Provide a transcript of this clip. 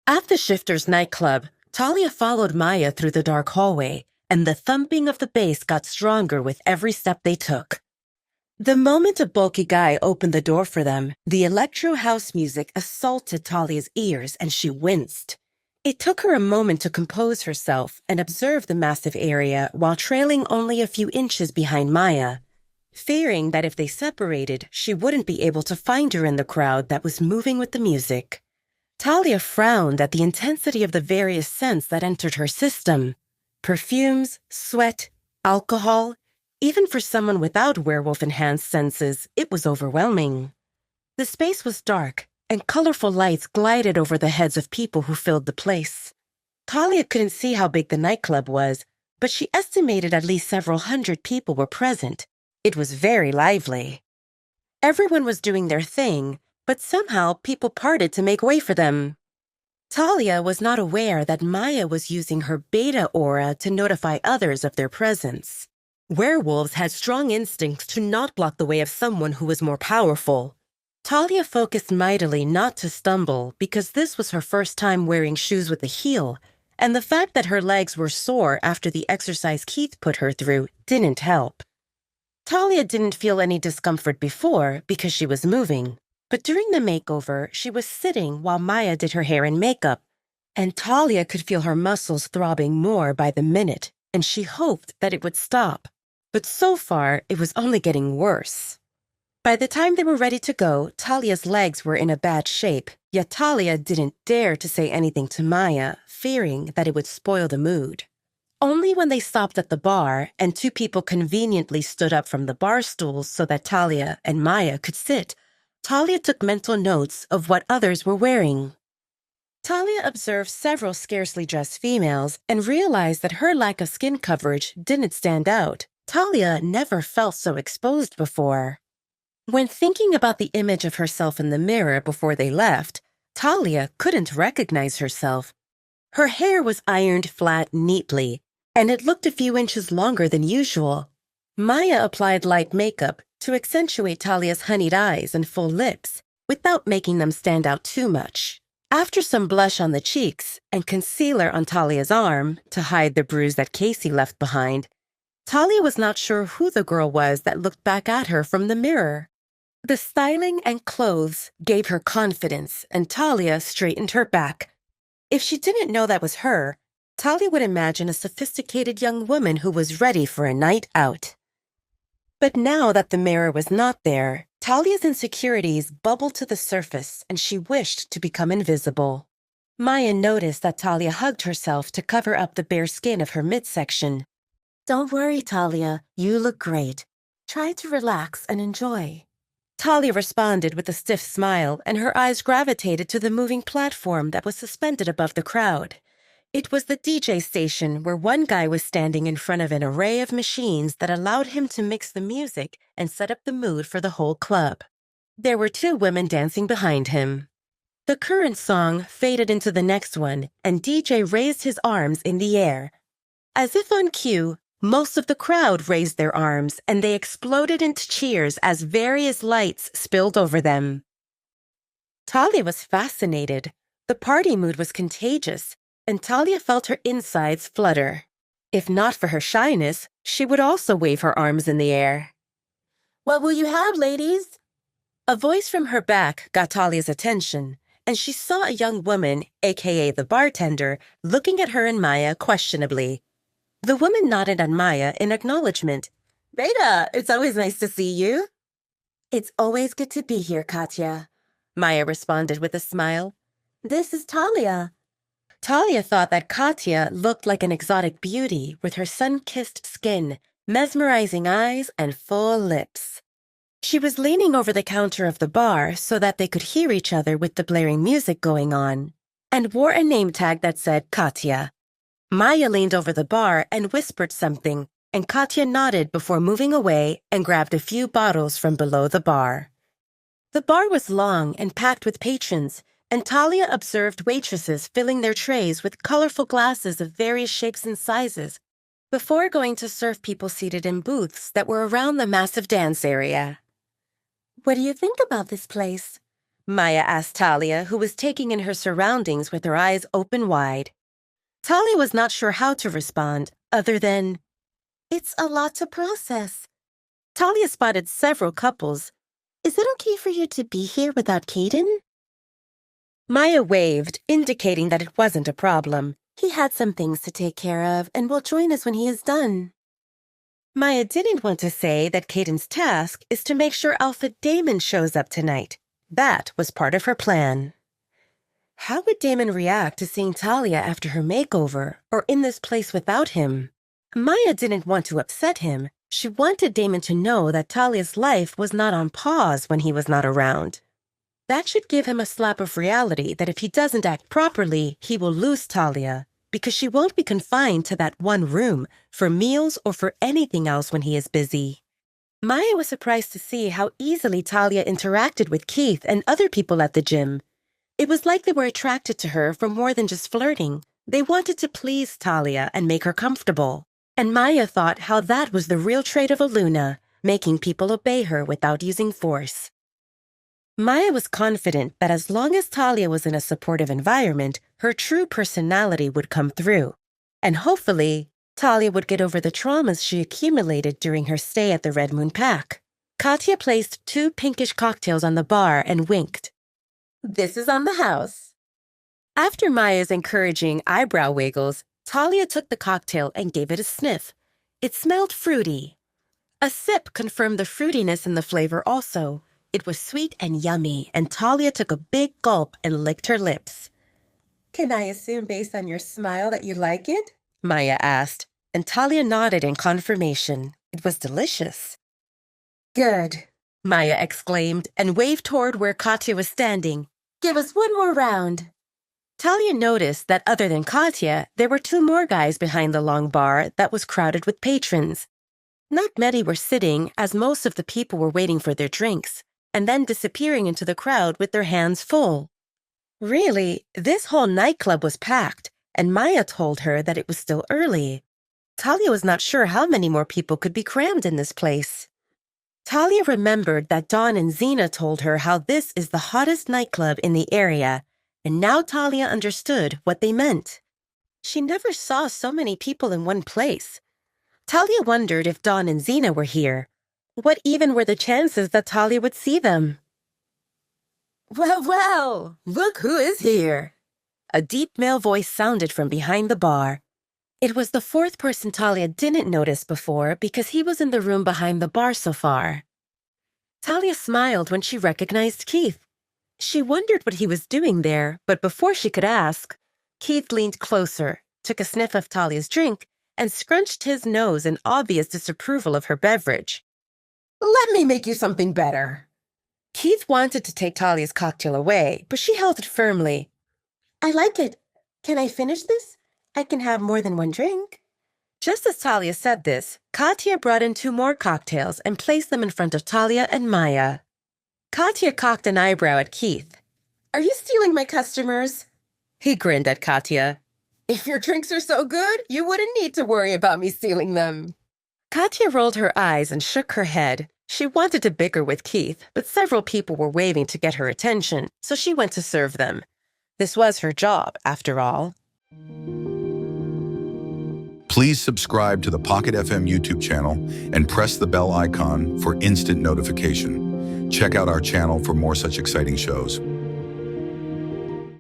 At the Shifters Nightclub, Talia followed Maya through the dark hallway, and the thumping of the bass got stronger with every step they took. The moment a bulky guy opened the door for them, the electro house music assaulted Talia's ears and she winced. It took her a moment to compose herself and observe the massive area while trailing only a few inches behind Maya, fearing that if they separated, she wouldn't be able to find her in the crowd that was moving with the music. Talia frowned at the intensity of the various scents that entered her system. Perfumes, sweat, alcohol. Even for someone without werewolf-enhanced senses, it was overwhelming. The space was dark, and colorful lights glided over the heads of people who filled the place. Talia couldn't see how big the nightclub was, but she estimated at least several hundred people were present. It was very lively. Everyone was doing their thing, but somehow people parted to make way for them. Talia was not aware that Maya was using her beta aura to notify others of their presence. Werewolves had strong instincts to not block the way of someone who was more powerful. Talia focused mightily not to stumble because this was her first time wearing shoes with a heel, and the fact that her legs were sore after the exercise Keith put her through didn't help. Talia didn't feel any discomfort before because she was moving, but during the makeover, she was sitting while Maya did her hair and makeup, and Talia could feel her muscles throbbing more by the minute, and she hoped that it would stop. But so far, it was only getting worse. By the time they were ready to go, Talia's legs were in a bad shape, yet Talia didn't dare to say anything to Maya, fearing that it would spoil the mood. Only when they stopped at the bar and two people conveniently stood up from the bar stools so that Talia and Maya could sit, Talia took mental notes of what others were wearing. Talia observed several scarcely dressed females and realized that her lack of skin coverage didn't stand out. Talia never felt so exposed before. When thinking about the image of herself in the mirror before they left, Talia couldn't recognize herself. Her hair was ironed flat neatly, and it looked a few inches longer than usual. Maya applied light makeup to accentuate Talia's honeyed eyes and full lips, without making them stand out too much. After some blush on the cheeks and concealer on Talia's arm to hide the bruise that Casey left behind, Talia was not sure who the girl was that looked back at her from the mirror. The styling and clothes gave her confidence, and Talia straightened her back. If she didn't know that was her, Talia would imagine a sophisticated young woman who was ready for a night out. But now that the mirror was not there, Talia's insecurities bubbled to the surface, and she wished to become invisible. Maya noticed that Talia hugged herself to cover up the bare skin of her midsection. "Don't worry, Talia. You look great. Try to relax and enjoy." Talia responded with a stiff smile, and her eyes gravitated to the moving platform that was suspended above the crowd. It was the DJ station where one guy was standing in front of an array of machines that allowed him to mix the music and set up the mood for the whole club. There were two women dancing behind him. The current song faded into the next one, and DJ raised his arms in the air. As if on cue, most of the crowd raised their arms, and they exploded into cheers as various lights spilled over them. Talia was fascinated. The party mood was contagious, and Talia felt her insides flutter. If not for her shyness, she would also wave her arms in the air. "What will you have, ladies?" A voice from her back got Talia's attention, and she saw a young woman, aka the bartender, looking at her and Maya questionably. The woman nodded at Maya in acknowledgement. "Beta, it's always nice to see you." "It's always good to be here, Katya," Maya responded with a smile. "This is Talia." Talia thought that Katya looked like an exotic beauty with her sun-kissed skin, mesmerizing eyes, and full lips. She was leaning over the counter of the bar so that they could hear each other with the blaring music going on, and wore a name tag that said Katya. Maya leaned over the bar and whispered something, and Katya nodded before moving away and grabbed a few bottles from below the bar. The bar was long and packed with patrons, and Talia observed waitresses filling their trays with colorful glasses of various shapes and sizes before going to serve people seated in booths that were around the massive dance area. "What do you think about this place?" Maya asked Talia, who was taking in her surroundings with her eyes open wide. Talia was not sure how to respond, other than, "It's a lot to process." Talia spotted several couples. "Is it okay for you to be here without Caden?" Maya waved, indicating that it wasn't a problem. "He had some things to take care of and will join us when he is done." Maya didn't want to say that Caden's task is to make sure Alpha Damon shows up tonight. That was part of her plan. How would Damon react to seeing Talia after her makeover, or in this place without him? Maya didn't want to upset him. She wanted Damon to know that Talia's life was not on pause when he was not around. That should give him a slap of reality that if he doesn't act properly, he will lose Talia, because she won't be confined to that one room for meals or for anything else when he is busy. Maya was surprised to see how easily Talia interacted with Keith and other people at the gym. It was like they were attracted to her for more than just flirting. They wanted to please Talia and make her comfortable. And Maya thought how that was the real trait of a Luna, making people obey her without using force. Maya was confident that as long as Talia was in a supportive environment, her true personality would come through. And hopefully, Talia would get over the traumas she accumulated during her stay at the Red Moon Pack. Katya placed 2 pinkish cocktails on the bar and winked. "This is on the house." After Maya's encouraging eyebrow wiggles, Talia took the cocktail and gave it a sniff. It smelled fruity. A sip confirmed the fruitiness in the flavor also. It was sweet and yummy, and Talia took a big gulp and licked her lips. "Can I assume based on your smile that you like it?" Maya asked, and Talia nodded in confirmation. It was delicious. "Good," Maya exclaimed and waved toward where Katya was standing. "Give us one more round." Talia noticed that other than Katya, there were 2 more guys behind the long bar that was crowded with patrons. Not many were sitting, as most of the people were waiting for their drinks, and then disappearing into the crowd with their hands full. Really, this whole nightclub was packed, and Maya told her that it was still early. Talia was not sure how many more people could be crammed in this place. Talia remembered that Dawn and Xena told her how this is the hottest nightclub in the area, and now Talia understood what they meant. She never saw so many people in one place. Talia wondered if Dawn and Xena were here. What even were the chances that Talia would see them? "Well, well, look who is here." A deep male voice sounded from behind the bar. It was the 4th person Talia didn't notice before because he was in the room behind the bar so far. Talia smiled when she recognized Keith. She wondered what he was doing there, but before she could ask, Keith leaned closer, took a sniff of Talia's drink, and scrunched his nose in obvious disapproval of her beverage. "Let me make you something better." Keith wanted to take Talia's cocktail away, but she held it firmly. "I like it. Can I finish this? I can have more than one drink." Just as Talia said this, Katya brought in 2 more cocktails and placed them in front of Talia and Maya. Katya cocked an eyebrow at Keith. "Are you stealing my customers?" He grinned at Katya. "If your drinks are so good, you wouldn't need to worry about me stealing them." Katya rolled her eyes and shook her head. She wanted to bicker with Keith, but several people were waving to get her attention, so she went to serve them. This was her job, after all. Please subscribe to the Pocket FM YouTube channel and press the bell icon for instant notification. Check out our channel for more such exciting shows.